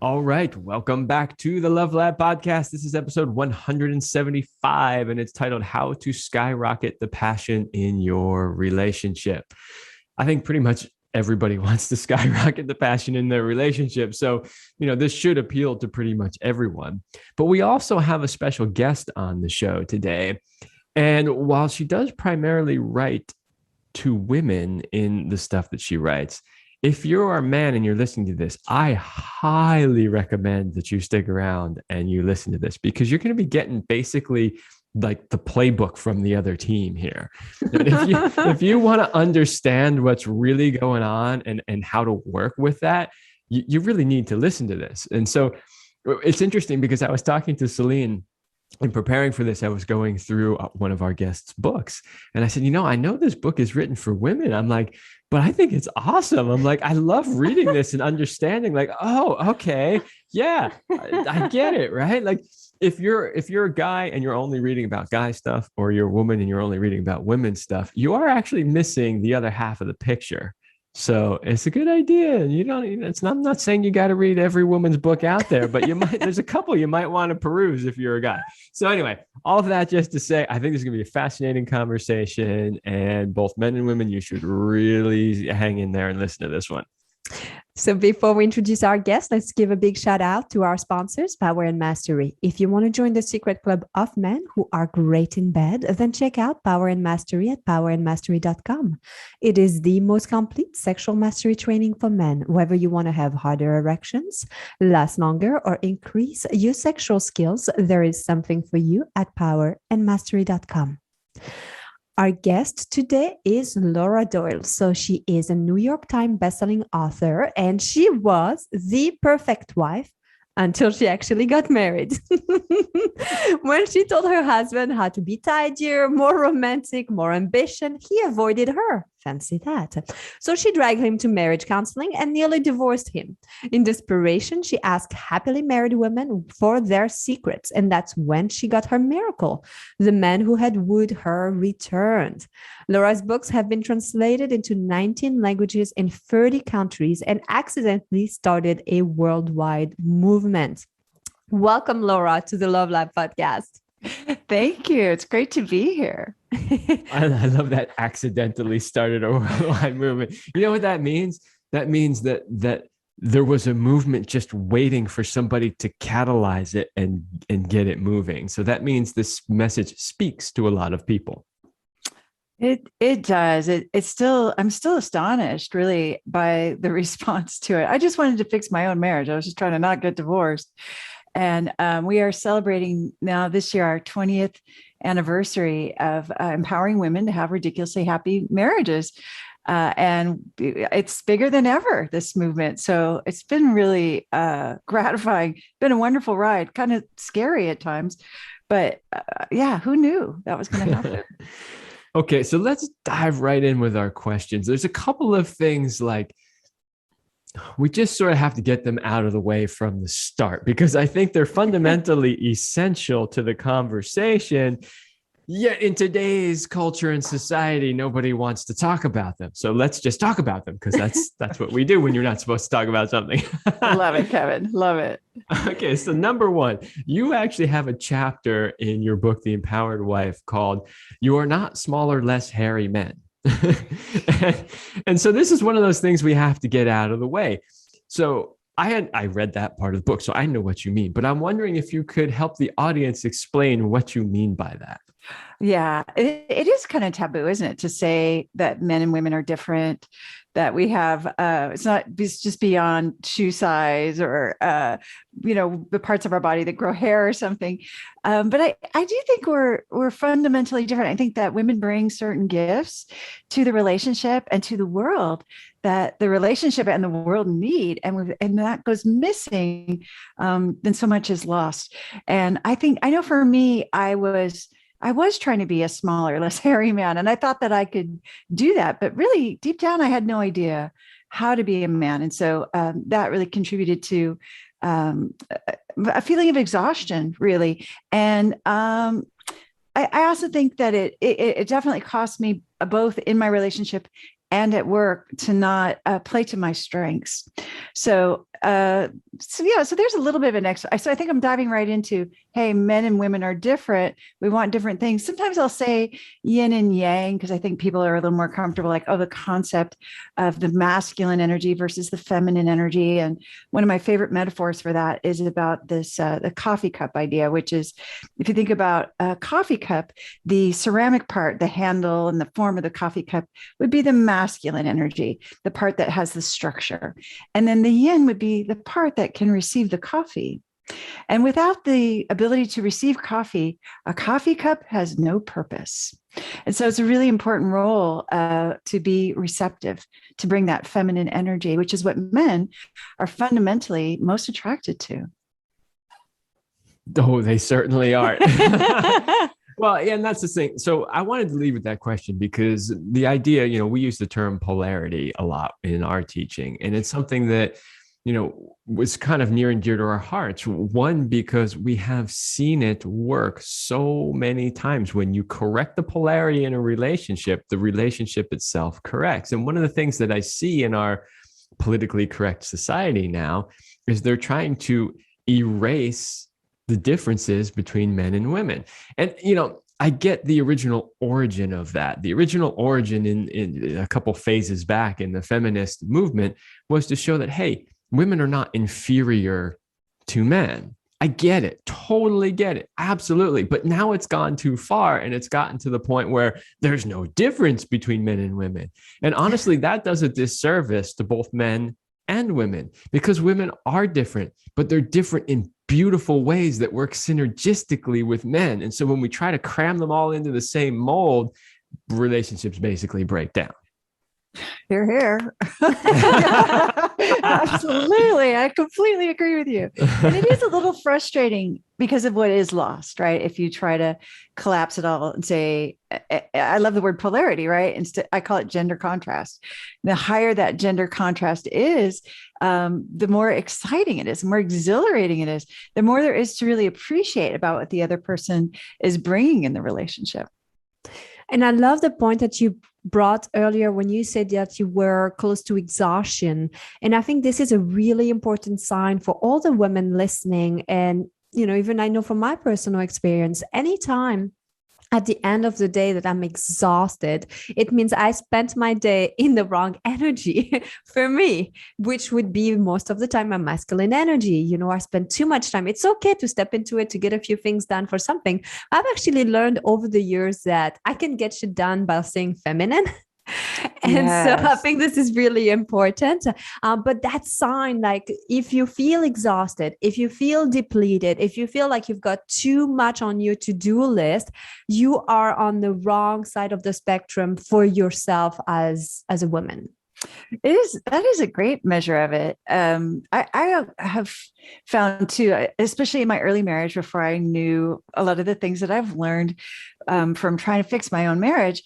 All right. Welcome back to the Love Lab podcast. This is episode 175, and it's titled How to Skyrocket the Passion in Your Relationship. I think pretty much everybody wants to skyrocket the passion in their relationship. So, this should appeal to pretty much everyone. But we also have a special guest on the show today. And while she does primarily write to women in the stuff that she writes, if you're a man and you're listening to this, I highly recommend that you stick around and you listen to this, because you're going to be getting basically like the playbook from the other team here. And if you want to understand what's really going on and how to work with that, you really need to listen to this. And so it's interesting because I was talking to Céline. In preparing for this, I was going through one of our guests' books, and I said, I know this book is written for women. I'm like, but I think it's awesome. I'm like, I love reading this and understanding, like, oh, okay. Yeah, I get it. Right. Like if you're a guy and you're only reading about guy stuff, or you're a woman and you're only reading about women's stuff, you are actually missing the other half of the picture. So it's a good idea. I'm not saying you got to read every woman's book out there, but there's a couple you might want to peruse if you're a guy. So anyway, all of that just to say, I think this is going to be a fascinating conversation, and both men and women, you should really hang in there and listen to this one. So before we introduce our guest, let's give a big shout out to our sponsors, Power and Mastery. If you want to join the secret club of men who are great in bed, then check out Power and Mastery at powerandmastery.com. It is the most complete sexual mastery training for men. Whether you want to have harder erections, last longer, or increase your sexual skills, there is something for you at powerandmastery.com. Our guest today is Laura Doyle. So she is a New York Times bestselling author, and she was the perfect wife until she actually got married. When she told her husband how to be tidier, more romantic, more ambition, he avoided her. Fancy that. So she dragged him to marriage counseling and nearly divorced him. In desperation, she asked happily married women for their secrets. And that's when she got her miracle. The man who had wooed her returned. Laura's books have been translated into 19 languages in 30 countries and accidentally started a worldwide movement. Welcome, Laura, to the Love Lab podcast. Thank you. It's great to be here. I love that accidentally started a worldwide movement. You know what that means? That means that there was a movement just waiting for somebody to catalyze it and get it moving. So that means this message speaks to a lot of people. It does. I'm still astonished really by the response to it. I just wanted to fix my own marriage. I was just trying to not get divorced. And we are celebrating now this year our 20th anniversary of empowering women to have ridiculously happy marriages. And it's bigger than ever, this movement. So it's been really gratifying. Been a wonderful ride, kind of scary at times. But yeah, who knew that was going to happen? Okay, so let's dive right in with our questions. There's a couple of things like we just sort of have to get them out of the way from the start, because I think they're fundamentally essential to the conversation. Yet in today's culture and society, nobody wants to talk about them. So let's just talk about them, because that's what we do when you're not supposed to talk about something. Love it, Kevin. Love it. Okay, so number one, you actually have a chapter in your book, The Empowered Wife, called "You Are Not Smaller, Less Hairy Men." and so this is one of those things we have to get out of the way. So I read that part of the book, so I know what you mean, but I'm wondering if you could help the audience explain what you mean by that. Yeah, it is kind of taboo, isn't it, to say that men and women are different, that we have, it's just beyond shoe size or, the parts of our body that grow hair or something. But I do think we're fundamentally different. I think that women bring certain gifts to the relationship and to the world that the relationship and the world need. And that goes missing, then so much is lost. And I know for me, I was trying to be a smaller, less hairy man. And I thought that I could do that. But really, deep down, I had no idea how to be a man. And so that really contributed to a feeling of exhaustion, really. And I also think that it definitely cost me both in my relationship and at work to not play to my strengths. So there's a little bit of an extra. So I think I'm diving right into, hey, men and women are different. We want different things. Sometimes I'll say yin and yang, because I think people are a little more comfortable, like, oh, the concept of the masculine energy versus the feminine energy. And one of my favorite metaphors for that is about this, the coffee cup idea, which is, if you think about a coffee cup, the ceramic part, the handle and the form of the coffee cup would be the masculine energy, the part that has the structure. And then the yin would be the part that can receive the coffee. And without the ability to receive coffee, a coffee cup has no purpose. And so it's a really important role to be receptive, to bring that feminine energy, which is what men are fundamentally most attracted to. Oh, they certainly are. Well, yeah, and that's the thing. So I wanted to leave with that question because the idea, we use the term polarity a lot in our teaching, and it's something that, was kind of near and dear to our hearts. One, because we have seen it work so many times. When you correct the polarity in a relationship, the relationship itself corrects. And one of the things that I see in our politically correct society now is they're trying to erase the differences between men and women. And, I get the original origin of that. The original origin in a couple phases back in the feminist movement was to show that, hey, women are not inferior to men. I get it. Totally get it. Absolutely. But now it's gone too far, and it's gotten to the point where there's no difference between men and women. And honestly, that does a disservice to both men and women, because women are different, but they're different in beautiful ways that work synergistically with men. And so when we try to cram them all into the same mold, relationships basically break down. Hear, hear. Absolutely. I completely agree with you. And it is a little frustrating because of what is lost, right? If you try to collapse it all and say, I love the word polarity, right? Instead, I call it gender contrast. The higher that gender contrast is, the more exciting it is, the more exhilarating it is, the more there is to really appreciate about what the other person is bringing in the relationship. And I love the point that you brought earlier when you said that you were close to exhaustion. And I think this is a really important sign for all the women listening. And, even I know from my personal experience, anytime at the end of the day that I'm exhausted, it means I spent my day in the wrong energy for me, which would be most of the time my masculine energy. I spend too much time. It's okay to step into it to get a few things done for something. I've actually learned over the years that I can get shit done by staying feminine. And so I think this is really important. But that sign, like if you feel exhausted, if you feel depleted, if you feel like you've got too much on your to-do list, you are on the wrong side of the spectrum for yourself as a woman. That is a great measure of it. I have found too, especially in my early marriage, before I knew a lot of the things that I've learned from trying to fix my own marriage,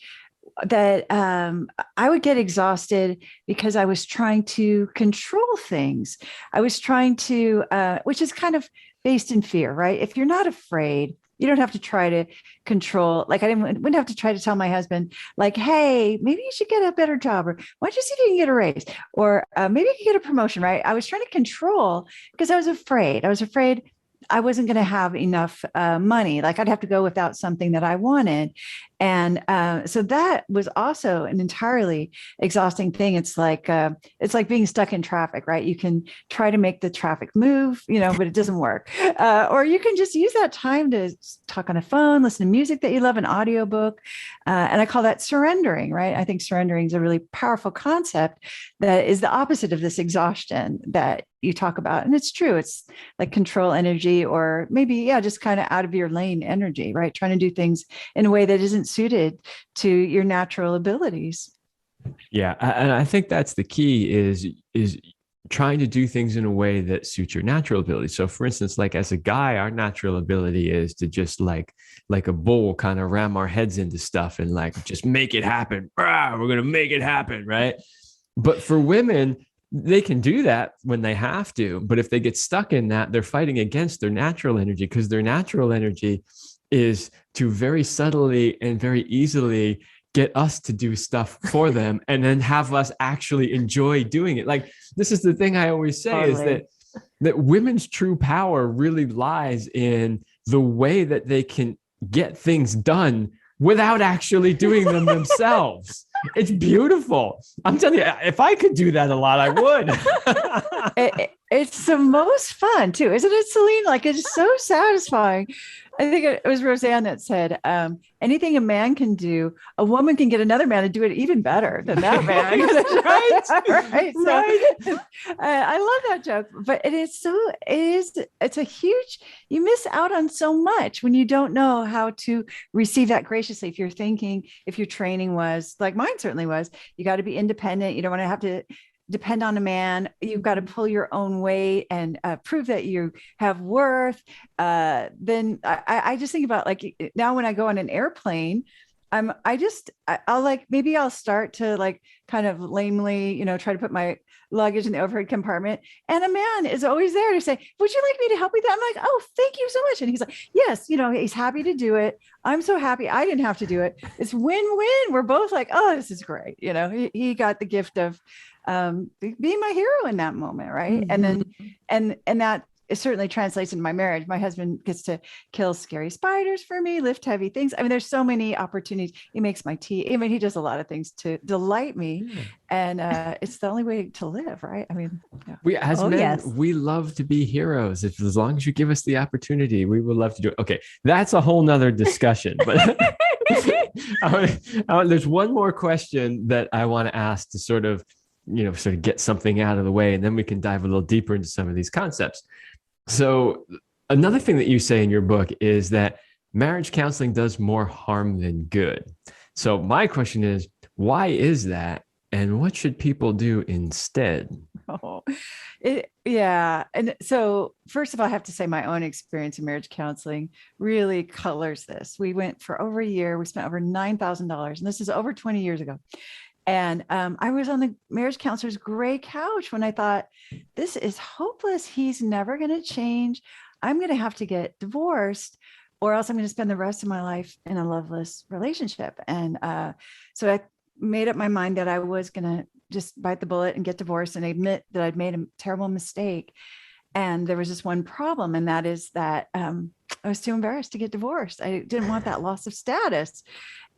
that I would get exhausted because I was trying to control things. I was trying to, which is kind of based in fear, right? If you're not afraid, you don't have to try to control. Like wouldn't have to try to tell my husband, like, hey, maybe you should get a better job, or why don't you see if you can get a raise, or maybe you can get a promotion, right? I was trying to control because I was afraid. I wasn't going to have enough money. Like I'd have to go without something that I wanted. And so that was also an entirely exhausting thing. It's like being stuck in traffic, right? You can try to make the traffic move, but it doesn't work. Or you can just use that time to talk on a phone, listen to music that you love, an audiobook. And I call that surrendering, right? I think surrendering is a really powerful concept that is the opposite of this exhaustion that you talk about. And it's true. It's like control energy, or maybe, just kind of out of your lane energy, right? Trying to do things in a way that isn't suited to your natural abilities. Yeah. And I think that's the key is trying to do things in a way that suits your natural ability. So for instance, like as a guy, our natural ability is to just like a bull kind of ram our heads into stuff and like, just make it happen. We're going to make it happen. Right. But for women, they can do that when they have to. But if they get stuck in that, they're fighting against their natural energy, because their natural energy is to very subtly and very easily get us to do stuff for them and then have us actually enjoy doing it. Like, this is the thing I always say is that women's true power really lies in the way that they can get things done without actually doing them themselves. It's beautiful. I'm telling you, if I could do that a lot, I would. It's the most fun too, isn't it, Céline? Like, it's so satisfying. I think it was Roseanne that said, anything a man can do, a woman can get another man to do it even better than that man. Right. So, I love that joke, but it's a huge, you miss out on so much when you don't know how to receive that graciously. If your training was like mine certainly was, you got to be independent. You don't want to have to depend on a man. You've got to pull your own weight and prove that you have worth. Then I just think about, like, now when I go on an airplane, I'll like, maybe I'll start to like kind of lamely, try to put my luggage in the overhead compartment. And a man is always there to say, would you like me to help with that? I'm like, oh, thank you so much. And he's like, yes, he's happy to do it. I'm so happy I didn't have to do it. It's win-win. We're both like, oh, this is great. He got the gift of being my hero in that moment. Right. Mm-hmm. And that, it certainly translates into my marriage. My husband gets to kill scary spiders for me, lift heavy things. I mean, there's so many opportunities. He makes my tea. I mean, he does a lot of things to delight me. Yeah. And it's the only way to live, right? I mean, yeah. We love to be heroes. As long as you give us the opportunity, we would love to do it. Okay, that's a whole nother discussion. But there's one more question that I want to ask to sort of get something out of the way, and then we can dive a little deeper into some of these concepts. So another thing that you say in your book is that marriage counseling does more harm than good. So my question is, why is that? And what should people do instead? Yeah. And so first of all, I have to say my own experience in marriage counseling really colors this. We went for over a year. We spent over $9,000, and this is over 20 years ago. And I was on the marriage counselor's gray couch when I thought, this is hopeless. He's never going to change. I'm going to have to get divorced, or else I'm going to spend the rest of my life in a loveless relationship. And so I made up my mind that I was going to just bite the bullet and get divorced and admit that I'd made a terrible mistake. And there was just one problem, and that is that I was too embarrassed to get divorced. I didn't want that loss of status.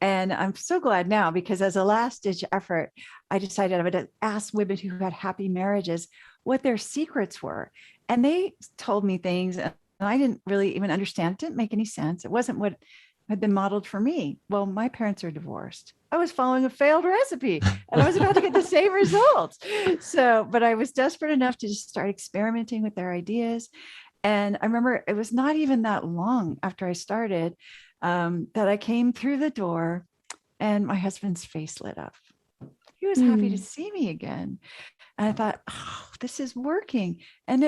And I'm so glad now, because as a last ditch effort, I decided I would ask women who had happy marriages what their secrets were. And they told me things, and I didn't really even understand. It didn't make any sense. It wasn't what had been modeled for me. Well, my parents are divorced. I was following a failed recipe, and I was about to get the same results. But I was desperate enough to just start experimenting with their ideas. And I remember it was not even that long after I started that I came through the door and my husband's face lit up. He was happy to see me again. And I thought, oh, this is working. And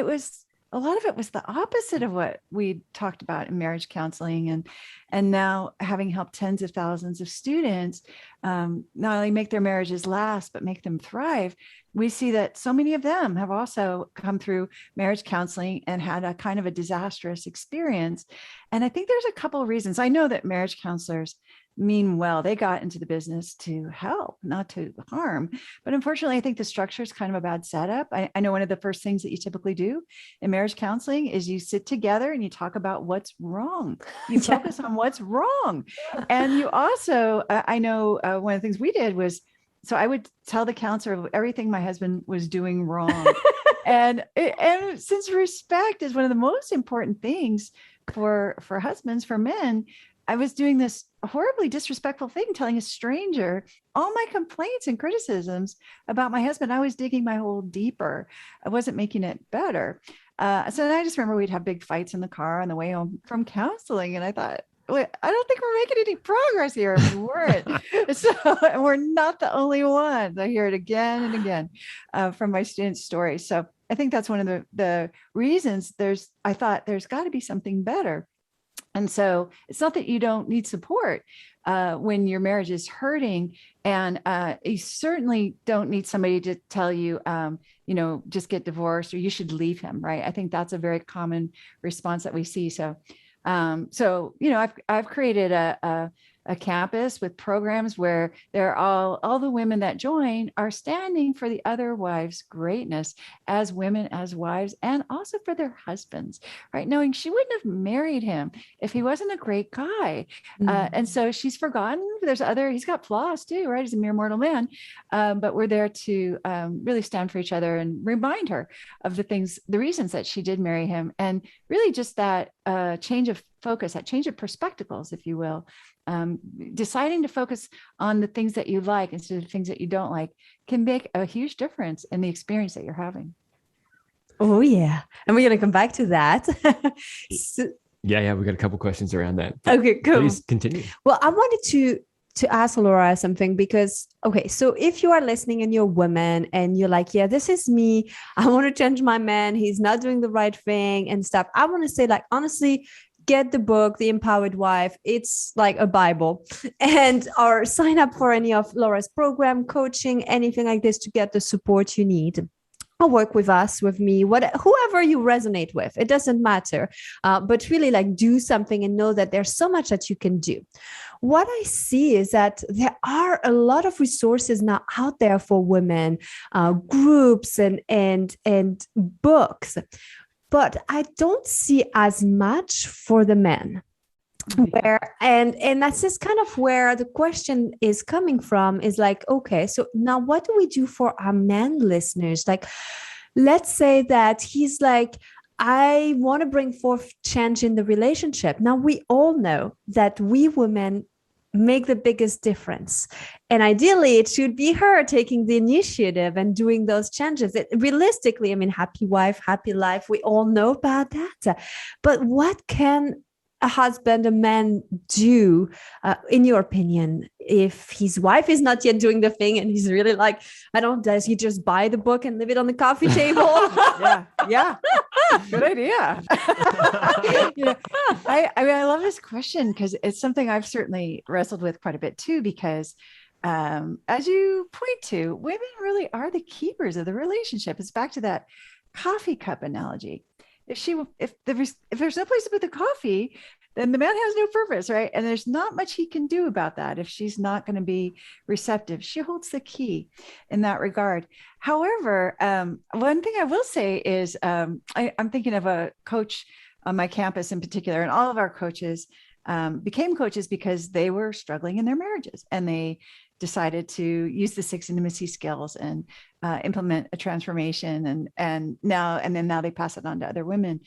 a lot of it was the opposite of what we talked about in marriage counseling. And now, having helped tens of thousands of students not only make their marriages last, but make them thrive, we see that so many of them have also come through marriage counseling and had a kind of a disastrous experience. And I think there's a couple of reasons. I know that marriage counselors mean well. They got into the business to help, not to harm. But unfortunately, I think the structure is kind of a bad setup. I know one of the first things that you typically do in marriage counseling is you sit together and you talk about what's wrong. You focus on what's wrong. And you also, I know one of the things we did was, so I would tell the counselor everything my husband was doing wrong. and since respect is one of the most important things for husbands, for men, I was doing this horribly disrespectful thing, telling a stranger all my complaints and criticisms about my husband. I was digging my hole deeper. I wasn't making it better. So I just remember we'd have big fights in the car on the way home from counseling. And I thought, wait, I don't think we're making any progress here if we weren't. So we're not the only ones. I hear it again and again from my students' stories. So I think that's one of the reasons I thought there's got to be something better. And so it's not that you don't need support when your marriage is hurting, and you certainly don't need somebody to tell you, just get divorced or you should leave him, right? I think that's a very common response that we see. So I've created a a campus with programs where they're all the women that join are standing for the other wives' greatness as women, as wives, and also for their husbands, right? Knowing she wouldn't have married him if he wasn't a great guy. And so she's forgotten. He's got flaws too, right? He's a mere mortal man. But we're there to really stand for each other and remind her of the reasons that she did marry him. And really just that change of focus, that change of perspectives, if you will, deciding to focus on the things that you like instead of things that you don't like can make a huge difference in the experience that you're having. Oh yeah. And we're going to come back to that. Yeah. We got a couple questions around that. Okay, cool. Please continue. Well, I wanted to ask Laura something because, okay, so if you are listening and you're a woman and you're like, yeah, this is me, I want to change my man, he's not doing the right thing and stuff. I want to say, like, honestly, get the book, The Empowered Wife. It's like a Bible, or sign up for any of Laura's program, coaching, anything like this to get the support you need. Or work with us, with me, whoever you resonate with, it doesn't matter. But really, like, do something and know that there's so much that you can do. What I see is that there are a lot of resources now out there for women, groups and books, but I don't see as much for the men. And that's just kind of where the question is coming from, is like, okay, so now what do we do for our men listeners? Like, let's say that he's like, I want to bring forth change in the relationship. Now, we all know that we women make the biggest difference. And ideally, it should be her taking the initiative and doing those changes. Realistically, I mean, happy wife, happy life. We all know about that. But what can a husband, a man do, in your opinion, if his wife is not yet doing the thing and he's really like, does he just buy the book and leave it on the coffee table? Yeah. Good idea. I love this question because it's something I've certainly wrestled with quite a bit too, because as you point to, women really are the keepers of the relationship. It's back to that coffee cup analogy. If there's no place to put the coffee, then the man has no purpose, right? And there's not much he can do about that if she's not going to be receptive. She holds the key in that regard. However, one thing I will say is I'm thinking of a coach on my campus in particular, and all of our coaches became coaches because they were struggling in their marriages, and they decided to use the 6 intimacy skills and implement a transformation. And now they pass it on to other women.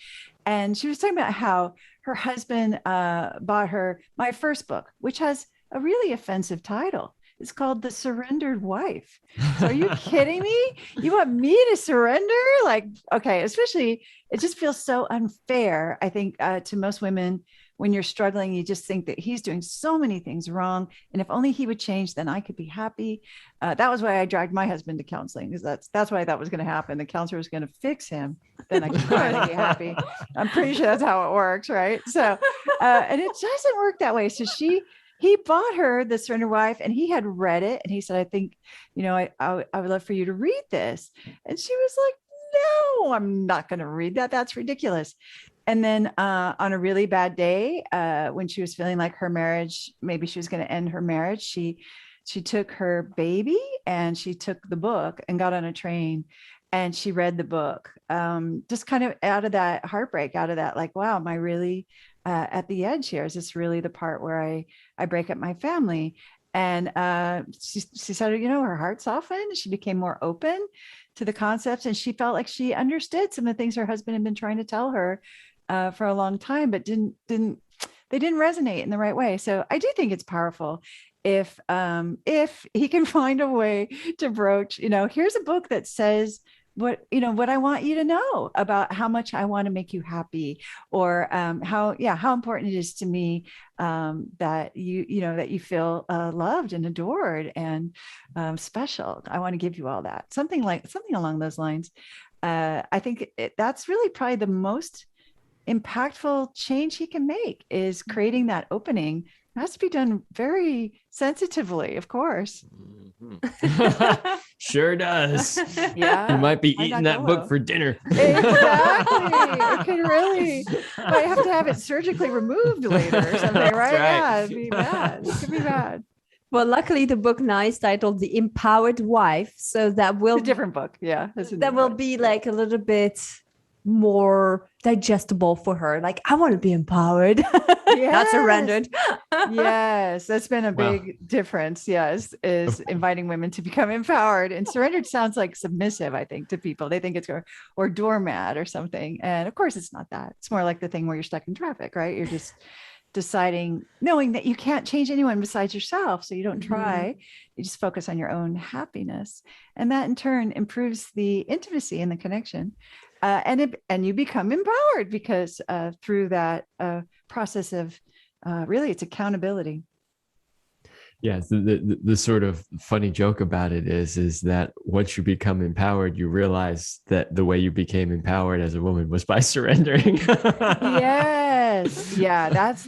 And she was talking about how her husband bought her my first book, which has a really offensive title. It's called The Surrendered Wife. So are you kidding me? You want me to surrender? Like, okay, especially it just feels so unfair, I think, to most women. When you're struggling, you just think that he's doing so many things wrong. And if only he would change, then I could be happy. That was why I dragged my husband to counseling, because that's what I thought was going to happen. The counselor was going to fix him. Then I could finally be happy. I'm pretty sure that's how it works, right? So, and it doesn't work that way. So he bought her The Surrendered Wife, and he had read it. And he said, I think, I would love for you to read this. And she was like, no, I'm not going to read that. That's ridiculous. And then on a really bad day, when she was feeling like her marriage, maybe she was going to end her marriage, she took her baby and she took the book and got on a train and she read the book, just kind of out of that heartbreak, out of that, like, wow, am I really at the edge here? Is this really the part where I break up my family? And she started, her heart softened. She became more open to the concepts, and she felt like she understood some of the things her husband had been trying to tell her for a long time, but they didn't resonate in the right way. So I do think it's powerful if he can find a way to broach, here's a book that says what I want you to know about how much I want to make you happy, or how important it is to me that you feel loved and adored and special. I want to give you all that, something along those lines. I think that's really probably the most impactful change he can make is creating that opening. It has to be done very sensitively, of course. Sure does. Yeah. You might be eating that book for dinner. Exactly. It could really, might have to have it surgically removed later or something, right? Right. Yeah, it'd be bad. It could be bad. Well, luckily the book now is titled The Empowered Wife. So that will It's a different book. Yeah. That will be like a little bit more digestible for her. Like, I want to be empowered, not surrendered. Yes, that's been a big difference. Yes, is inviting women to become empowered. And surrendered sounds like submissive, I think, to people. They think it's or doormat or something. And of course, it's not that. It's more like the thing where you're stuck in traffic, right? You're just deciding, knowing that you can't change anyone besides yourself. So you don't try. You just focus on your own happiness. And that in turn improves the intimacy and the connection. And you become empowered because through that process of really it's accountability. Yeah, the sort of funny joke about it is that once you become empowered, you realize that the way you became empowered as a woman was by surrendering. Yes, yeah, that's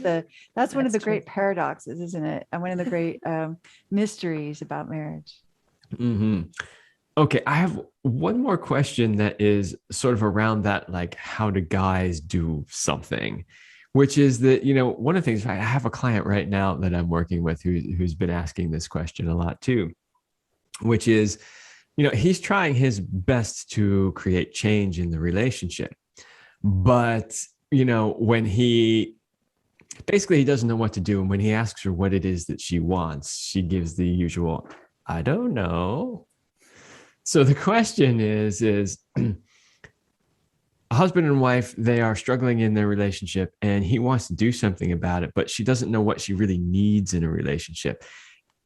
one of the great paradoxes, isn't it? And one of the great mysteries about marriage. Mm-hmm. Okay, I have one more question that is sort of around that, like, how do guys do something? Which is that, one of the things, I have a client right now that I'm working with who's been asking this question a lot too, which is, he's trying his best to create change in the relationship. But, when he doesn't know what to do. And when he asks her what it is that she wants, she gives the usual, I don't know. So the question is a husband and wife, they are struggling in their relationship and he wants to do something about it, but she doesn't know what she really needs in a relationship.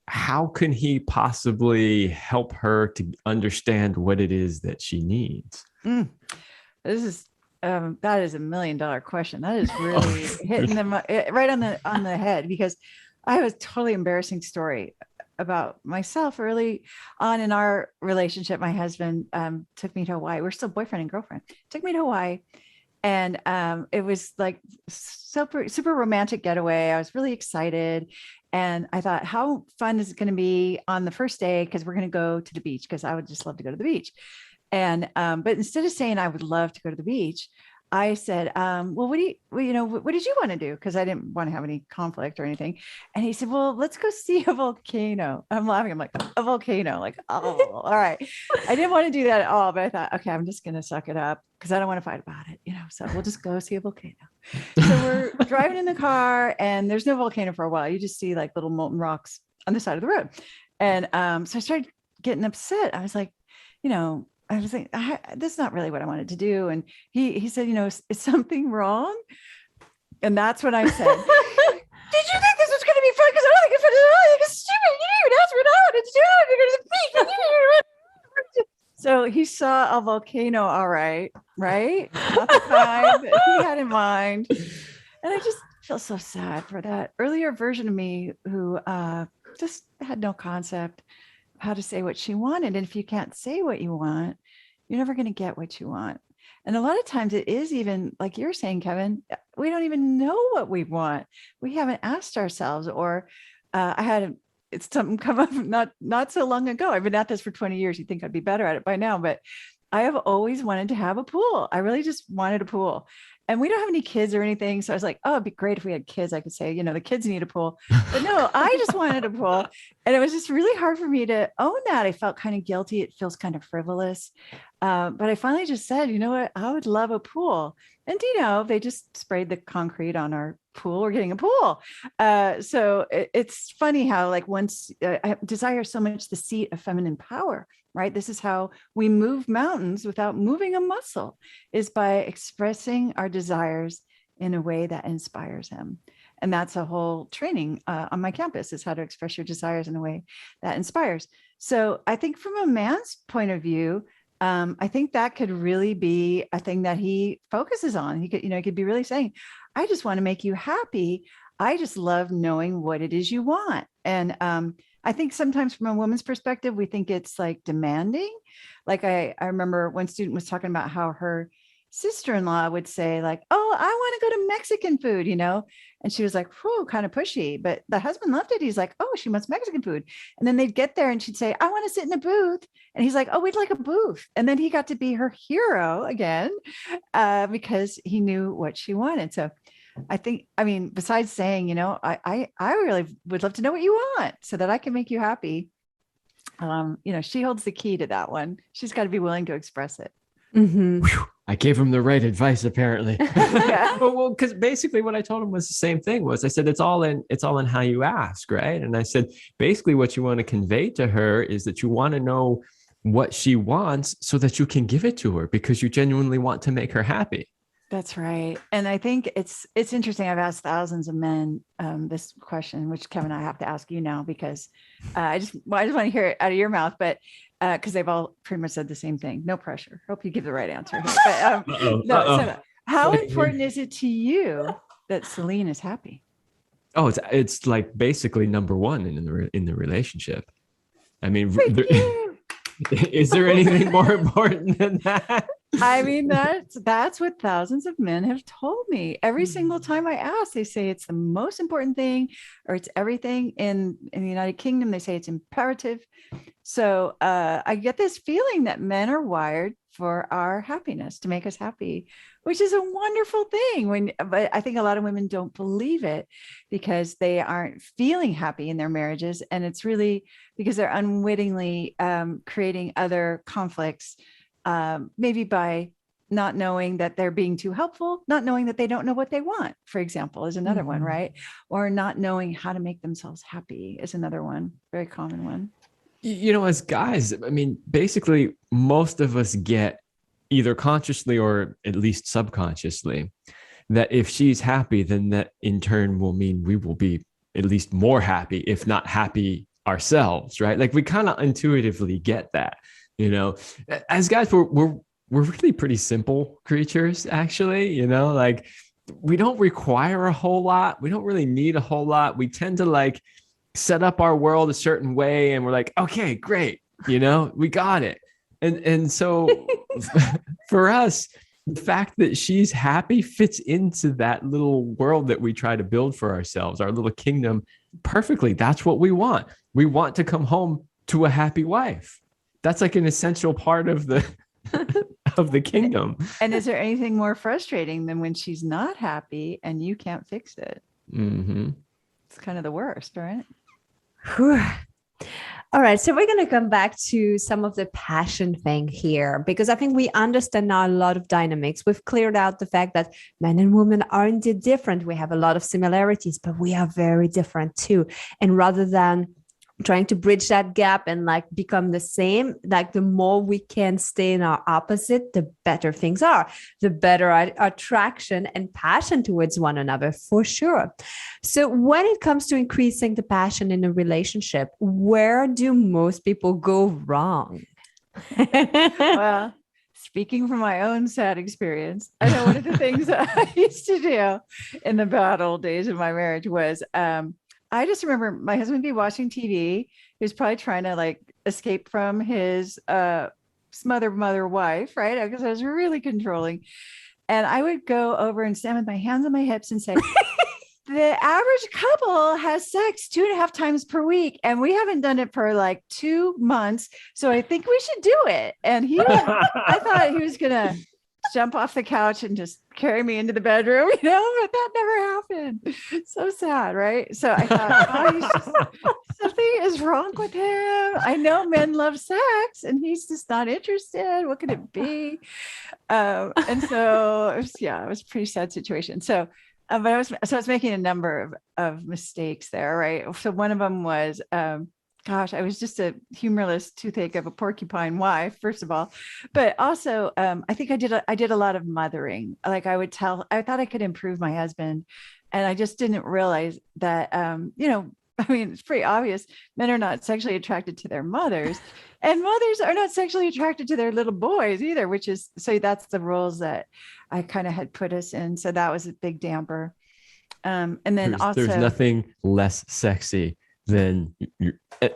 How can he possibly help her to understand what it is that she needs? This is that is $1 million question. That is really hitting them right on the head, because I have a totally embarrassing story about myself early on in our relationship. My husband took me to Hawaii. We're still boyfriend and girlfriend. Took me to Hawaii, and it was like super romantic getaway. I was really excited, and I thought, how fun is it going to be on the first day? Because we're going to go to the beach. Because I would just love to go to the beach. And but instead of saying I would love to go to the beach, I said, well, what did you want to do? Because I didn't want to have any conflict or anything. And he said, well, let's go see a volcano. I'm laughing. I'm like, a volcano? Like, oh, all right. I didn't want to do that at all, but I thought, okay, I'm just going to suck it up because I don't want to fight about it, so we'll just go see a volcano. So we're driving in the car and there's no volcano for a while. You just see like little molten rocks on the side of the road. And so I started getting upset. I was like, I was like, this is not really what I wanted to do. And he said, is something wrong? And that's when I said, did you think this was going to be fun? Because I don't think it's fun at all. I think it's stupid. You didn't even ask me what to do. You're going to the beach. So he saw a volcano. All right. Right. Not the kind that he had in mind. And I just feel so sad for that earlier version of me who just had no concept how to say what she wanted. And if you can't say what you want, you're never going to get what you want. And a lot of times it is even like you're saying, Kevin, we don't even know what we want. We haven't asked ourselves. Or it's something come up not so long ago. I've been at this for 20 years. You'd think I'd be better at it by now, but I have always wanted to have a pool. I really just wanted a pool. And we don't have any kids or anything. So I was like, oh, it'd be great if we had kids. I could say, the kids need a pool. But no, I just wanted a pool. And it was just really hard for me to own that. I felt kind of guilty. It feels kind of frivolous. But I finally just said, you know what? I would love a pool. And, they just sprayed the concrete on our pool. We're getting a pool. So it's funny how like once I desire so much the seat of feminine power, right? This is how we move mountains without moving a muscle, is by expressing our desires in a way that inspires him. And that's a whole training on my campus, is how to express your desires in a way that inspires. So I think from a man's point of view, I think that could really be a thing that he focuses on. He could be really saying, I just want to make you happy. I just love knowing what it is you want. And I think sometimes from a woman's perspective, we think it's like demanding. Like I remember one student was talking about how her sister-in-law would say like, oh, I want to go to Mexican food, and she was like, whew, kind of pushy, but the husband loved it. He's like, oh, she wants Mexican food. And then they'd get there and she'd say, I want to sit in a booth. And he's like, oh, we'd like a booth. And then he got to be her hero again, because he knew what she wanted. So I mean, besides saying, I really would love to know what you want so that I can make you happy. She holds the key to that one. She's got to be willing to express it. Mm-hmm. I gave him the right advice, apparently. Well, because basically what I told him was the same thing. I said, it's all in how you ask, right? And I said, basically what you want to convey to her is that you want to know what she wants so that you can give it to her because you genuinely want to make her happy. That's right. And I think it's interesting. I've asked thousands of men this question, which Kevin, I have to ask you now because I just want to hear it out of your mouth, but because they've all pretty much said the same thing. No pressure. Hope you give the right answer. But, so how important is it to you that Céline is happy? Oh, it's like basically number one in the relationship. I mean, is there anything more important than that? I mean, that's what thousands of men have told me. Every single time I ask, they say it's the most important thing, or it's everything. In the United Kingdom, they say it's imperative. So I get this feeling that men are wired for our happiness, to make us happy, which is a wonderful thing. But I think a lot of women don't believe it because they aren't feeling happy in their marriages. And it's really because they're unwittingly creating other conflicts, maybe by not knowing that they're being too helpful, not knowing that they don't know what they want, for example, is another one, right? Or not knowing how to make themselves happy is another one, very common one. As guys, I mean, basically, most of us get either consciously or at least subconsciously that if she's happy, then that in turn will mean we will be at least more happy, if not happy ourselves, right? Like we kind of intuitively get that, as guys, we're really pretty simple creatures, actually, like we don't require a whole lot. We don't really need a whole lot. We tend to like set up our world a certain way and we're like, okay, great. We got it. And so for us, the fact that she's happy fits into that little world that we try to build for ourselves, our little kingdom perfectly. That's what we want. We want to come home to a happy wife. That's like an essential part of the of the kingdom. And is there anything more frustrating than when she's not happy and you can't fix it? Mm-hmm. It's kind of the worst, right? All right. So we're going to come back to some of the passion thing here, because I think we understand now a lot of dynamics. We've cleared out the fact that men and women are indeed different. We have a lot of similarities, but we are very different too. And rather than trying to bridge that gap and like become the same, like the more we can stay in our opposite, the better things are, the better our attraction and passion towards one another, for sure. So when it comes to increasing the passion in a relationship, where do most people go wrong? Well, speaking from my own sad experience, I know one of the things that I used to do in the bad old days of my marriage was, I just remember my husband would be watching TV. He was probably trying to like escape from his mother wife, right? Because I was really controlling. And I would go over and stand with my hands on my hips and say, the average couple has sex 2.5 times per week. And we haven't done it for like 2 months. So I think we should do it. And I thought he was going to jump off the couch and just carry me into the bedroom, but that never happened. So sad, right? So I thought, something is wrong with him. I know men love sex and he's just not interested. What could it be? And so it was a pretty sad situation. So, but I was making a number of mistakes there, right? So one of them was, I was just a humorless toothache of a porcupine wife, first of all, but also I think I did a lot of mothering. Like I thought I could improve my husband, and I just didn't realize that it's pretty obvious. Men are not sexually attracted to their mothers, and mothers are not sexually attracted to their little boys either. So that's the roles that I kind of had put us in. So that was a big damper. And then there's nothing less sexy than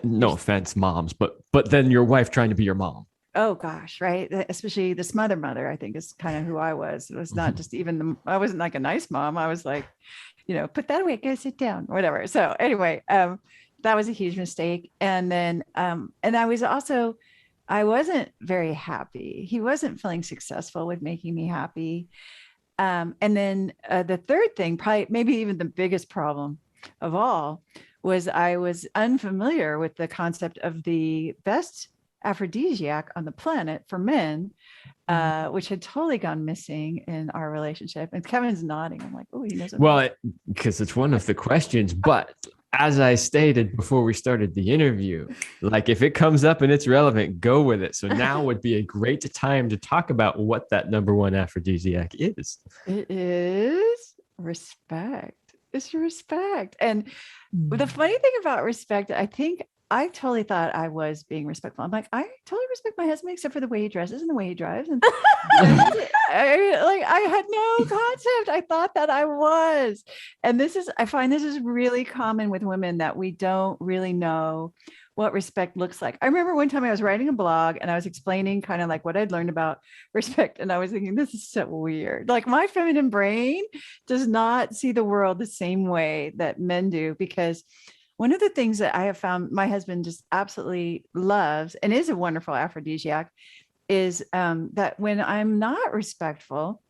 no offense, moms, but then your wife trying to be your mom. oh gosh, right. Especially the smother mother, I think is kind of who I was. It was not just even I wasn't like a nice mom. I was like, put that away, go sit down, whatever. So anyway, that was a huge mistake. And then, and I wasn't very happy. He wasn't feeling successful with making me happy. And then the third thing, probably maybe even the biggest problem of all, was I was unfamiliar with the concept of the best aphrodisiac on the planet for men, which had totally gone missing in our relationship. And Kevin's nodding. I'm like, oh, he knows. Well, because it's one of the questions, but as I stated before we started the interview, like if it comes up and it's relevant, go with it. So now would be a great time to talk about what that number one aphrodisiac is. It is respect. It's respect. And the funny thing about respect, I think I totally thought I was being respectful. I'm like, I totally respect my husband except for the way he dresses and the way he drives. And I had no concept. I thought that I was. And I find this is really common with women, that we don't really know what respect looks like. I remember one time I was writing a blog and I was explaining kind of like what I'd learned about respect. And I was thinking, this is so weird. Like my feminine brain does not see the world the same way that men do, because one of the things that I have found my husband just absolutely loves and is a wonderful aphrodisiac is that when I'm not respectful,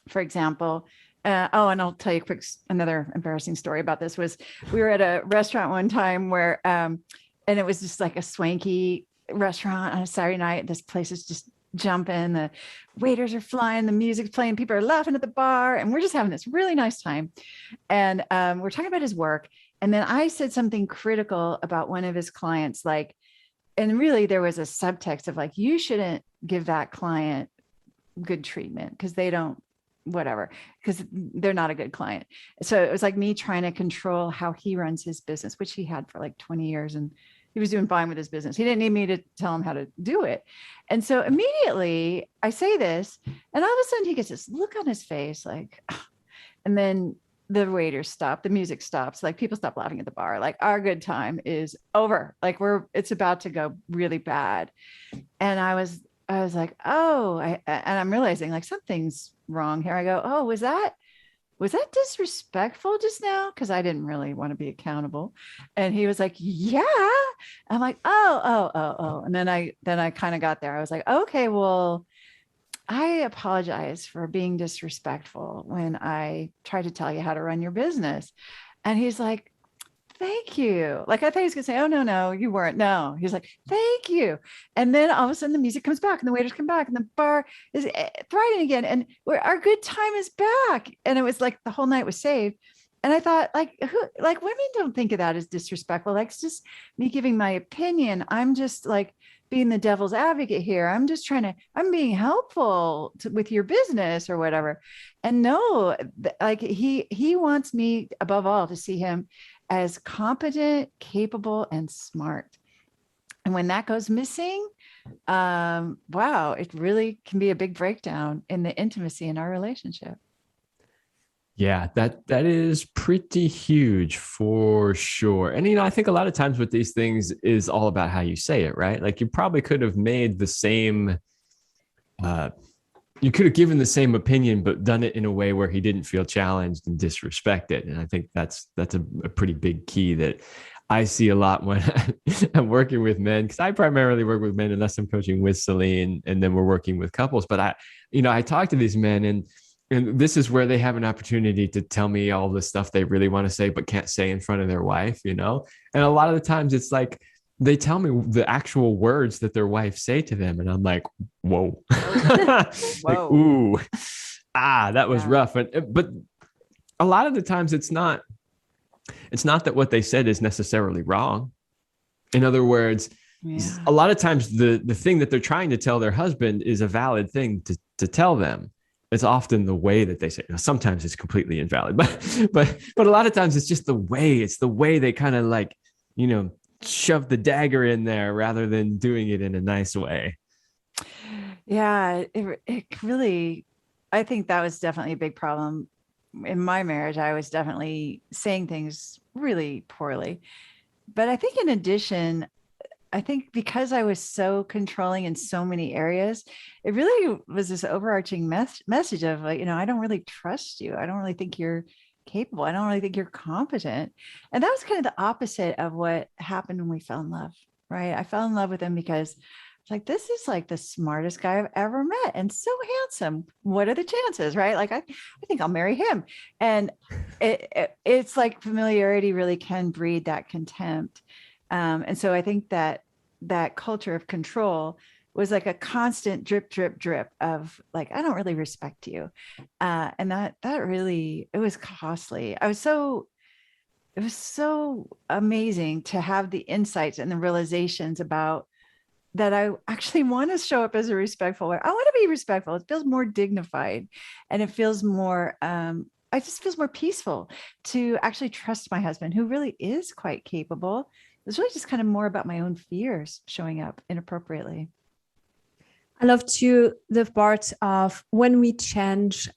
for example, and I'll tell you another embarrassing story about this was we were at a restaurant one time where, and it was just like a swanky restaurant on a Saturday night. This place is just jumping. The waiters are flying. The music's playing. People are laughing at the bar. And we're just having this really nice time. And we're talking about his work. And then I said something critical about one of his clients, and really there was a subtext of like, you shouldn't give that client good treatment because they don't, whatever, because they're not a good client. So it was like me trying to control how he runs his business, which he had for like 20 years. And he was doing fine with his business. He didn't need me to tell him how to do it. And so immediately I say this, and all of a sudden he gets this look on his face, like, and then the waiters stop, the music stops, like people stop laughing at the bar. Like our good time is over. Like it's about to go really bad. And I was like, and I'm realizing like something's wrong here. I go, oh, was that disrespectful just now? Because I didn't really want to be accountable. And he was like, yeah. I'm like, oh. And then I kind of got there. I was like, okay, well, I apologize for being disrespectful when I tried to tell you how to run your business. And he's like, thank you. Like I thought he was going to say, oh, no, you weren't. No, he's like, thank you. And then all of a sudden the music comes back and the waiters come back and the bar is thriving again. And our good time is back. And it was like the whole night was saved. And I thought like women don't think of that as disrespectful. Like it's just me giving my opinion. I'm just like being the devil's advocate here. I'm being helpful with your business or whatever. And no, like he wants me above all to see him as competent, capable, and smart. And when that goes missing, wow, it really can be a big breakdown in the intimacy in our relationship. Yeah, that is pretty huge for sure. And, I think a lot of times with these things is all about how you say it, right? Like you probably could have made the same, you could have given the same opinion, but done it in a way where he didn't feel challenged and disrespected. And I think that's a pretty big key that I see a lot when I'm working with men, because I primarily work with men unless I'm coaching with Céline, and then we're working with couples. But I talk to these men and this is where they have an opportunity to tell me all the stuff they really want to say, but can't say in front of their wife, And a lot of the times it's like, they tell me the actual words that their wife say to them. And I'm like, whoa, like, ooh, that was rough. But a lot of the times it's not that what they said is necessarily wrong. In other words, a lot of times the thing that they're trying to tell their husband is a valid thing to tell them. It's often the way that they say it. Sometimes it's completely invalid, but a lot of times it's just the way they kind of like, shove the dagger in there rather than doing it in a nice way. Yeah, it really, I think that was definitely a big problem in my marriage. I was definitely saying things really poorly, but I think in addition, I think because I was so controlling in so many areas, it really was this overarching message of like, I don't really trust you. I don't really think you're capable. I don't really think you're competent. And that was kind of the opposite of what happened when we fell in love, right? I fell in love with him because it's like, this is like the smartest guy I've ever met and so handsome. What are the chances, right? Like, I think I'll marry him. And it's like familiarity really can breed that contempt. And so I think that culture of control was like a constant drip, drip, drip of like, I don't really respect you. And that really, it was costly. It was so amazing to have the insights and the realizations about that. I actually want to show up as a respectful way. I want to be respectful. It feels more dignified and it feels more, it just feels more peaceful to actually trust my husband, who really is quite capable. It's really just kind of more about my own fears showing up inappropriately. I love too the part of when we change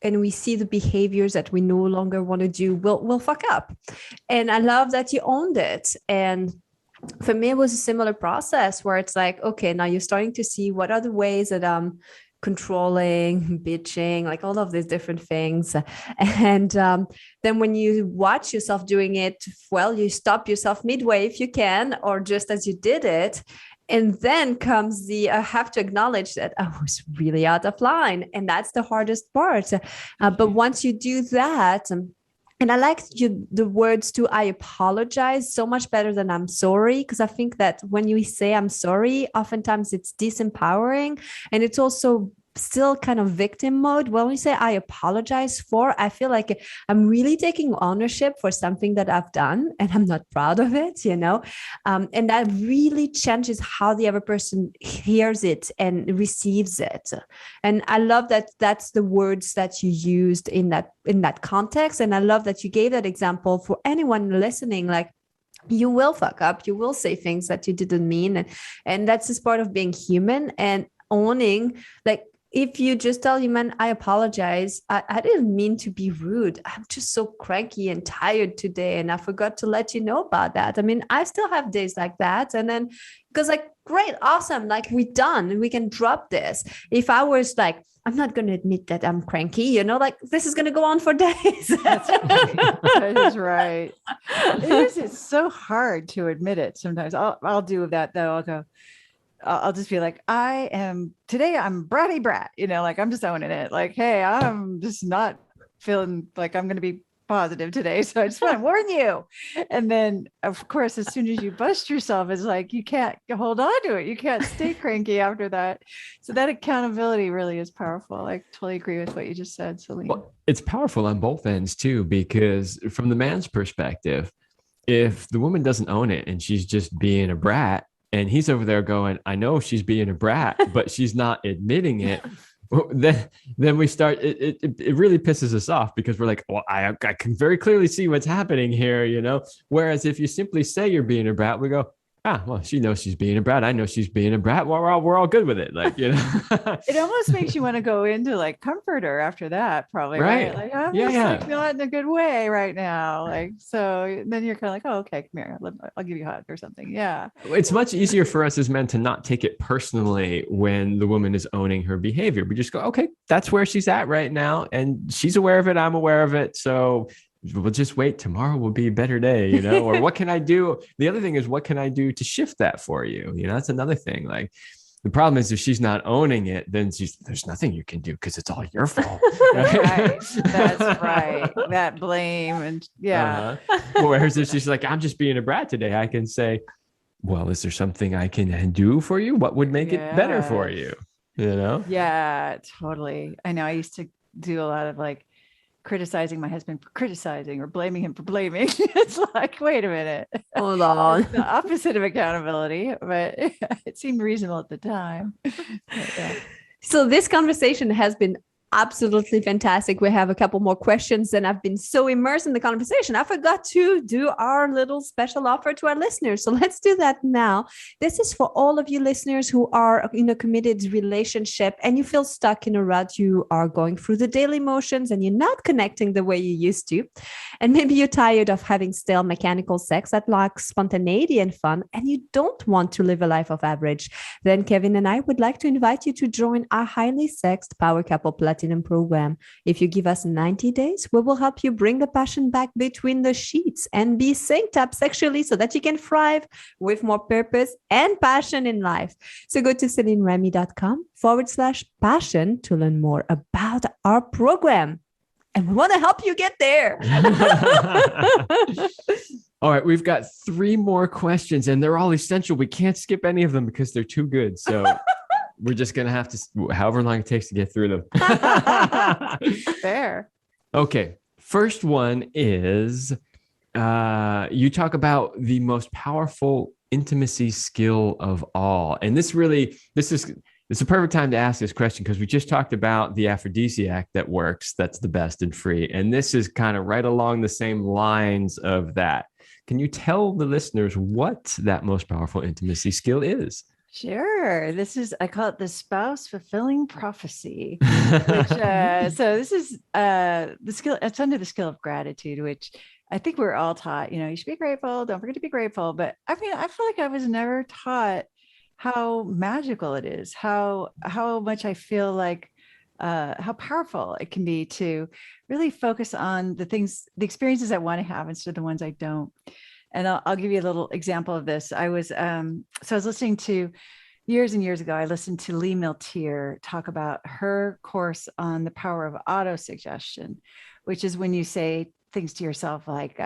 and we see the behaviors that we no longer want to do, we'll fuck up. And I love that you owned it. And for me, it was a similar process where it's like, okay, now you're starting to see what are the ways that I'm controlling, bitching, like all of these different things. And then when you watch yourself doing it, well, you stop yourself midway if you can, or just as you did it. And then comes I have to acknowledge that I was really out of line. And that's the hardest part. But once you do that, and I like the words too, I apologize, so much better than I'm sorry, because I think that when you say I'm sorry, oftentimes it's disempowering and it's also still kind of victim mode. When we say I apologize I feel like I'm really taking ownership for something that I've done and I'm not proud of it, and that really changes how the other person hears it and receives it. And I love that that's the words that you used in that context. And I love that you gave that example for anyone listening, like, you will fuck up, you will say things that you didn't mean. And that's just part of being human and owning, like, if you just tell you, man, I apologize. I didn't mean to be rude. I'm just so cranky and tired today. And I forgot to let you know about that. I mean, I still have days like that. And then because like, great, awesome. Like we're done. We can drop this. If I was like, I'm not going to admit that I'm cranky, like this is going to go on for days. That's right. That is right. It's so hard to admit it. Sometimes I'll do that though. I'll just be like, today I'm bratty brat, like I'm just owning it. Like, hey, I'm just not feeling like I'm going to be positive today. So I just want to warn you. And then of course, as soon as you bust yourself, it's like, you can't hold on to it. You can't stay cranky after that. So that accountability really is powerful. I totally agree with what you just said, Céline. Well, it's powerful on both ends too, because from the man's perspective, if the woman doesn't own it and she's just being a brat, and he's over there going, I know she's being a brat, but she's not admitting it. Then we start, it really pisses us off because we're like, well, I can very clearly see what's happening here, Whereas if you simply say you're being a brat, we go, well, she knows she's being a brat. I know she's being a brat. Well, we're all good with it. Like, It almost makes you want to go into like comfort her after that, probably. Right. Like, I'm just like not in a good way right now. Like, so then you're kind of like, oh, okay, come here. I'll give you a hug or something. Yeah. It's much easier for us as men to not take it personally when the woman is owning her behavior. We just go, okay, that's where she's at right now. And she's aware of it. I'm aware of it. So we'll just wait. Tomorrow will be a better day, or what can I do? The other thing is, what can I do to shift that for you? That's another thing. Like the problem is if she's not owning it, then there's nothing you can do because it's all your fault. Right. That's right. That blame and Whereas if she's like, I'm just being a brat today, I can say, well, is there something I can do for you? What would make it better for you? Yeah, totally. I know I used to do a lot of like criticizing my husband for criticizing or blaming him for blaming. It's like, wait a minute. Hold on. It's the opposite of accountability, but it seemed reasonable at the time. So this conversation has been Absolutely fantastic. We have a couple more questions, and I've been so immersed in the conversation, I forgot to do our little special offer to our listeners. So let's do that now. This is for all of you listeners who are in a committed relationship and you feel stuck in a rut. You are going through the daily motions and you're not connecting the way you used to. And maybe you're tired of having stale mechanical sex that lacks spontaneity and fun, and you don't want to live a life of average. Then Kevin and I would like to invite you to join our highly sexed Power Couple Platinum program. If you give us 90 days, we will help you bring the passion back between the sheets and be synced up sexually so that you can thrive with more purpose and passion in life. So go to CelineRemy.com/passion to learn more about our program. And we want to help you get there. All right, we've got 3 more questions and they're all essential. We can't skip any of them because they're too good. So we're just going to have to, however long it takes to get through them. Fair. Okay. First one is, you talk about the most powerful intimacy skill of all. And it's a perfect time to ask this question because we just talked about the aphrodisiac that works, that's the best and free. And this is kind of right along the same lines of that. Can you tell the listeners what that most powerful intimacy skill is? Sure. I call it the spouse fulfilling prophecy, which, so this is the skill, it's under the skill of gratitude, which I think we're all taught, you should be grateful. Don't forget to be grateful. But I mean, I feel like I was never taught how magical it is, how much I feel like, how powerful it can be to really focus on the experiences I want to have instead of the ones I don't. And I'll give you a little example of this. I was listening to years and years ago, I listened to Lee Miltier talk about her course on the power of autosuggestion, which is when you say things to yourself like,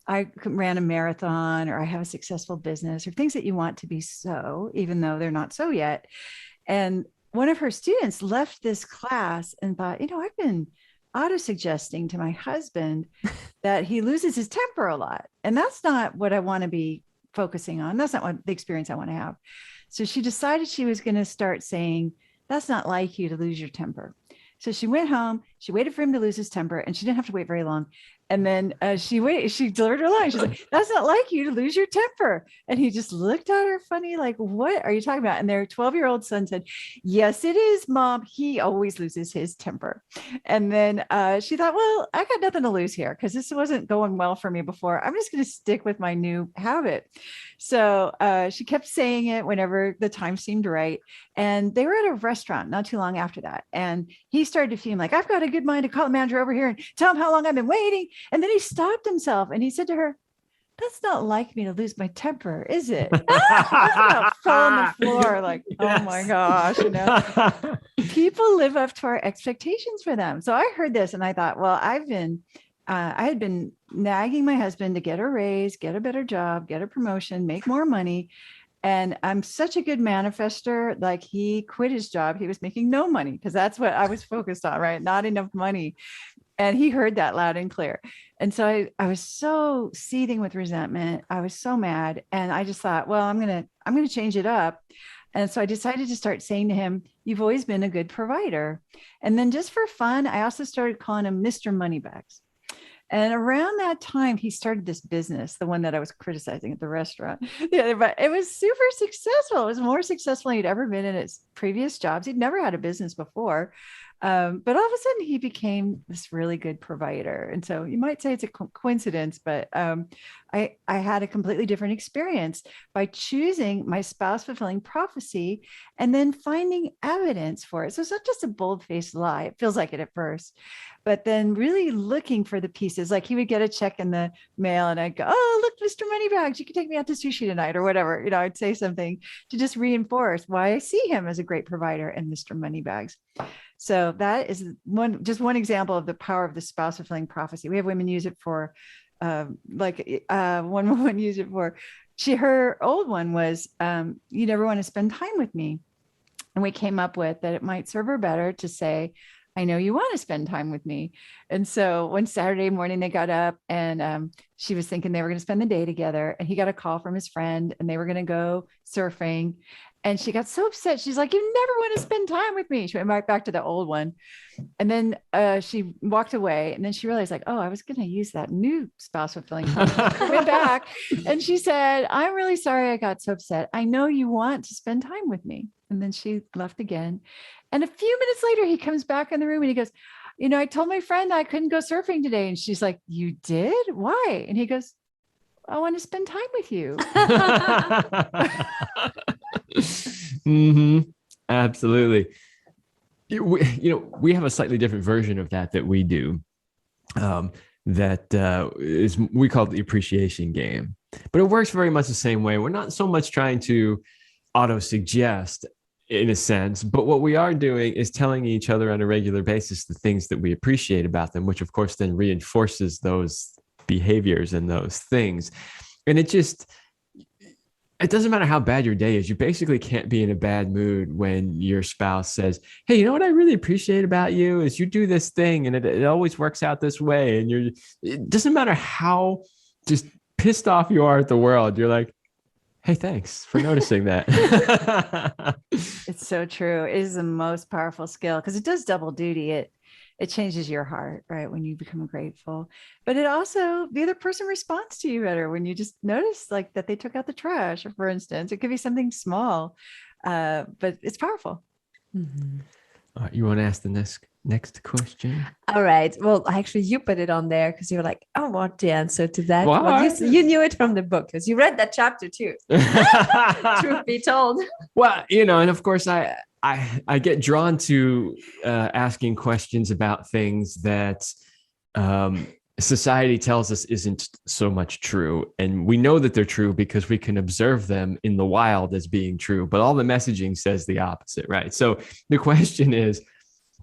I ran a marathon, or I have a successful business, or things that you want to be so, even though they're not so yet. And one of her students left this class and thought, I've been auto-suggesting to my husband that he loses his temper a lot. And that's not what I want to be focusing on. That's not what the experience I want to have. So she decided she was going to start saying, that's not like you to lose your temper. So she went home, she waited for him to lose his temper, and she didn't have to wait very long. And then she delivered her line. She's like, that's not like you to lose your temper. And he just looked at her funny, like, what are you talking about? And their 12-year-old son said, yes, it is, Mom. He always loses his temper. And then she thought, well, I got nothing to lose here because this wasn't going well for me before. I'm just going to stick with my new habit. So she kept saying it whenever the time seemed right. And they were at a restaurant not too long after that. And he started to feel like, I've got a good mind to call the manager over here and tell him how long I've been waiting. And then he stopped himself and he said to her, that's not like me to lose my temper, is it? I fell on the floor like, yes. Oh my gosh, people live up to our expectations for them. So I heard this and I thought, well, I had been nagging my husband to get a raise, get a better job, get a promotion, make more money. And I'm such a good manifester. Like, he quit his job. He was making no money because that's what I was focused on, right? Not enough money. And he heard that loud and clear. And so I was so seething with resentment. I was so mad. And I just thought, well, I'm going to change it up. And so I decided to start saying to him, you've always been a good provider. And then just for fun, I also started calling him Mr. Moneybags. And around that time, he started this business, the one that I was criticizing at the restaurant. Yeah, but it was super successful. It was more successful than he'd ever been in his previous jobs. He'd never had a business before. But all of a sudden, he became this really good provider. And so you might say it's a coincidence, but I had a completely different experience by choosing my spouse fulfilling prophecy and then finding evidence for it. So it's not just a bold-faced lie. It feels like it at first, but then really looking for the pieces. Like, he would get a check in the mail and I'd go, oh, look, Mr. Moneybags, you can take me out to sushi tonight or whatever. I'd say something to just reinforce why I see him as a great provider and Mr. Moneybags. So that is one example of the power of the spouse fulfilling prophecy. We have women use it for, one woman used it for, her old one was, you never want to spend time with me. And we came up with that it might serve her better to say, I know you want to spend time with me. And so one Saturday morning they got up and she was thinking they were going to spend the day together, and he got a call from his friend and they were going to go surfing. And she got so upset. She's like, you never want to spend time with me. She went right back to the old one. And then she walked away. And then she realized like, oh, I was going to use that new spouse fulfilling function. She went back and she said, I'm really sorry I got so upset. I know you want to spend time with me. And then she left again. And a few minutes later, he comes back in the room and he goes, I told my friend I couldn't go surfing today. And she's like, you did? Why? And he goes, I want to spend time with you. Mm-hmm. Absolutely. We have a slightly different version of that we do. We call it the appreciation game, but it works very much the same way. We're not so much trying to auto-suggest in a sense, but what we are doing is telling each other on a regular basis the things that we appreciate about them, which of course then reinforces those behaviors and those things. And it doesn't matter how bad your day is. You basically can't be in a bad mood when your spouse says, hey, you know what I really appreciate about you is you do this thing and it always works out this way. And it doesn't matter how just pissed off you are at the world. You're like, hey, thanks for noticing that. It's so true. It is the most powerful skill because it does double duty. It changes your heart, right? When you become grateful, but it also, the other person responds to you better when you just notice like that they took out the trash, for instance. It could be something small, but it's powerful. Mm-hmm. You want to ask the next question? All right. Well, actually, you put it on there because you're like, I want the answer to that. Well, you knew it from the book because you read that chapter too. Truth be told. Well, and of course, I get drawn to asking questions about things that society tells us isn't so much true. And we know that they're true because we can observe them in the wild as being true. But all the messaging says the opposite, right? So the question is,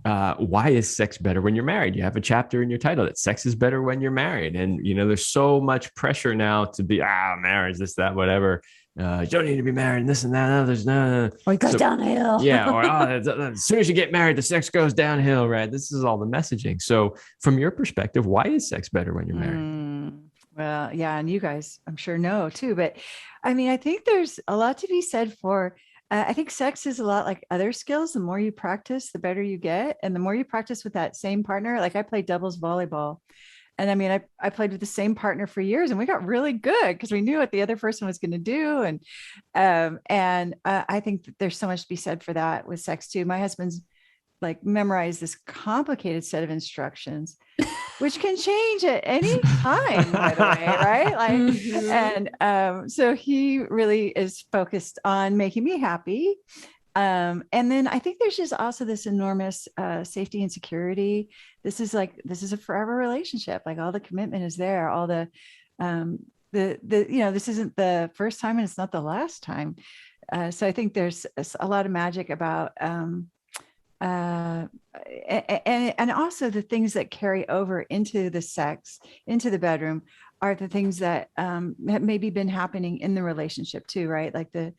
why is sex better when you're married? You have a chapter in your title that sex is better when you're married. And, there's so much pressure now to be, marriage, this, that, whatever. You don't need to be married and this and that. There's no. Or it goes downhill. Yeah. Or as soon as you get married, the sex goes downhill, right? This is all the messaging. So from your perspective, why is sex better when you're married? Well, yeah. And you guys, I'm sure know too, but I mean, I think there's a lot to be said for, I think sex is a lot like other skills. The more you practice, the better you get. And the more you practice with that same partner, like I played doubles volleyball. And I mean, I played with the same partner for years and we got really good because we knew what the other person was going to do. And I think that there's so much to be said for that with sex too. My husband's like memorized this complicated set of instructions, which can change at any time, by the way, right? Like, mm-hmm. And so he really is focused on making me happy. And then I think there's just also this enormous safety and security. This is a forever relationship. Like all the commitment is there. All the this isn't the first time and it's not the last time. So I think there's a lot of magic about and also the things that carry over into the sex, into the bedroom, are the things that have maybe been happening in the relationship too, right? Like the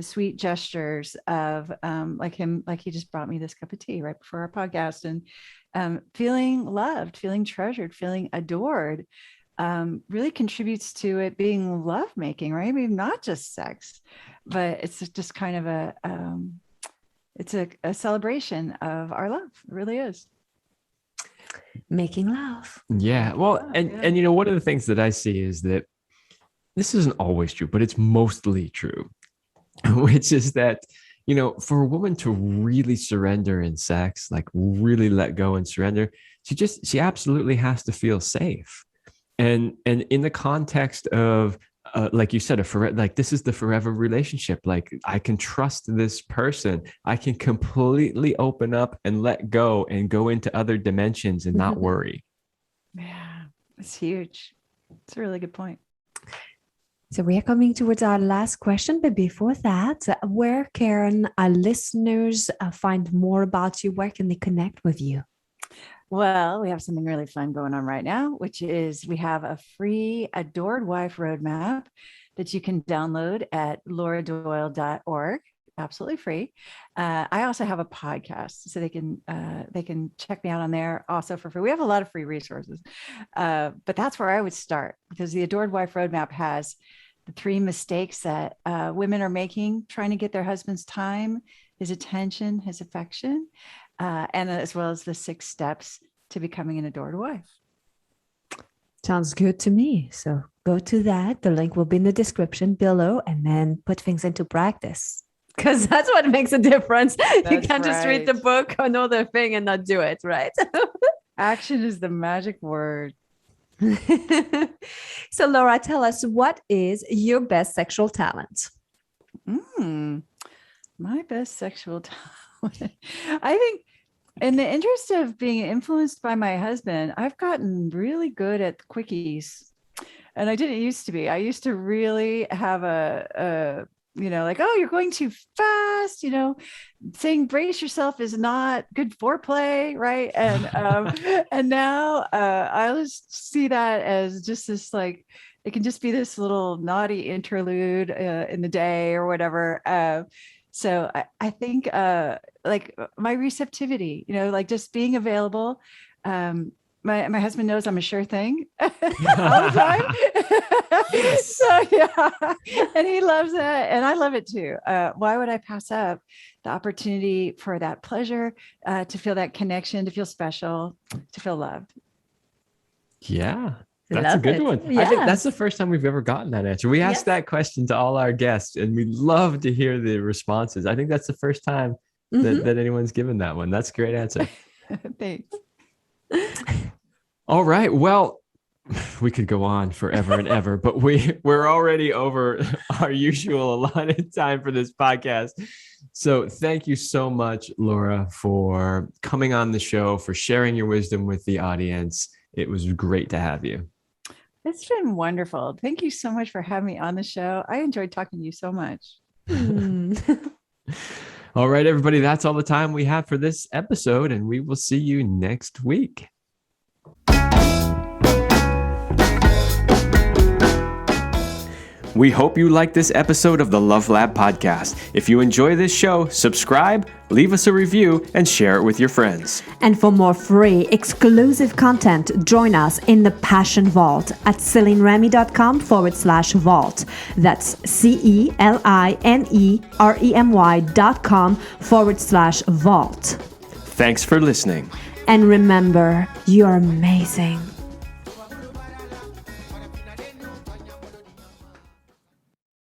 sweet gestures of like he just brought me this cup of tea right before our podcast, and feeling loved, feeling treasured, feeling adored really contributes to it being lovemaking, right? I mean, not just sex, but it's just kind of it's a celebration of our love. It really is. Making love. Yeah. Well, and one of the things that I see is that this isn't always true, but it's mostly true, which is that, for a woman to really surrender in sex, like really let go and surrender, she absolutely has to feel safe. And in the context of, like you said, this is the forever relationship. Like I can trust this person. I can completely open up and let go and go into other dimensions and not worry. Yeah, it's huge. It's a really good point. So we are coming towards our last question, but before that, where can our listeners find more about you? Where can they connect with you? Well, we have something really fun going on right now, which is we have a free Adored Wife Roadmap that you can download at lauradoyle.org. Absolutely free. I also have a podcast, so they can check me out on there also for free. We have a lot of free resources, but that's where I would start, because the Adored Wife Roadmap has the 3 mistakes that women are making trying to get their husband's time, his attention, his affection, and as well as the 6 steps to becoming an adored wife. Sounds good to me. So go to that. The link will be in the description below, and then put things into practice. Because that's what makes a difference. You can't just read the book or know the thing and not do it, right? Action is the magic word. So Laura, tell us, what is your best sexual talent? My best sexual talent. I think, in the interest of being influenced by my husband, I've gotten really good at quickies. And I didn't used to be. I used to really have a like, oh, you're going too fast, saying brace yourself is not good foreplay, right? And and now I just see that as just this, like, it can just be this little naughty interlude in the day or whatever. So I think like my receptivity, like just being available. My husband knows I'm a sure thing all the time. Yes. So yeah, and he loves it, and I love it too. Why would I pass up the opportunity for that pleasure, to feel that connection, to feel special, to feel loved? Yeah. That's Love a good it. one. Yeah. I think that's the first time we've ever gotten that answer. We asked that question to all our guests, and we love to hear the responses. I think that's the first time that anyone's given that one. That's a great answer. Thanks. All right. Well, we could go on forever and ever, but we're already over our usual allotted time for this podcast. So thank you so much, Laura, for coming on the show, for sharing your wisdom with the audience. It was great to have you. It's been wonderful. Thank you so much for having me on the show. I enjoyed talking to you so much. All right, everybody, that's all the time we have for this episode, and we will see you next week. We hope you liked this episode of the Love Lab podcast. If you enjoy this show, subscribe, leave us a review, and share it with your friends. And for more free, exclusive content, join us in the Passion Vault at CelineRemy.com/vault. That's CelineRemy.com/vault. Thanks for listening. And remember, you're amazing.